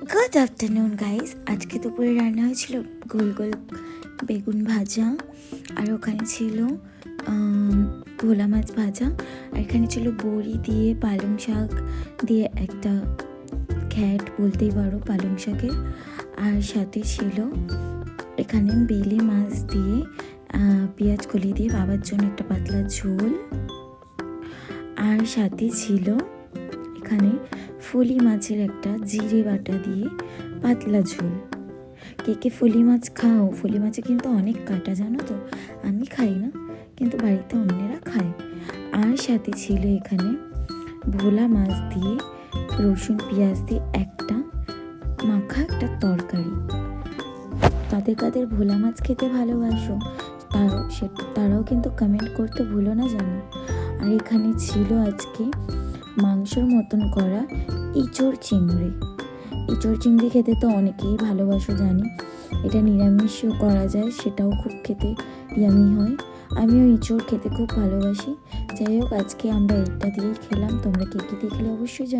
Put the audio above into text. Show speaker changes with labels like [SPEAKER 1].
[SPEAKER 1] Good afternoon guys. আজকে দুপুরে রান্না হয়েছিল গোল গোল বেগুন ভাজা, আর ওখানে ছিল ভোলা মাছ ভাজা, আর এখানে ছিল বড়ি দিয়ে পালং শাক দিয়ে একটা ঘ্যাট বলতেই পারো পালং শাকের, আর সাথে ছিল এখানে বেলে মাছ দিয়ে পেঁয়াজ কলি দিয়ে বাবার জন্য একটা পাতলা ঝোল, আর সাথে ছিল এখানে ফলি মাছের একটা জিরে বাটা দিয়ে পাতলা ঝোল। কে কে ফলি মাছ খাও? ফলি মাছে কিন্তু অনেক কাটা, জানো তো। আমি খাই না, কিন্তু বাড়িতে অন্যেরা খায়। আর সাথে ছিল এখানে ভোলা মাছ দিয়ে রসুন পেঁয়াজ দিয়ে একটা মাখা একটা তরকারি। কাদের কাদের ভোলা মাছ খেতে ভালোবাসো তারাও কিন্তু কমেন্ট করতে ভুলো না জানো। আর এখানে ছিল আজকে মাংসর মতন করা ইঁচড় চিংড়ি খেতে তো অনেকেই ভালোবাসো জানি। এটা নিরামিষও করা যায়, সেটাও খুব খেতে ইয়ামি হয়। আমিও ইঁচড় খেতে খুব ভালোবাসি। যাই হোক, আজকে আমরা এটা দিয়েই খেলাম। তোমরা কে কে দিয়ে খেলে অবশ্যই জানো।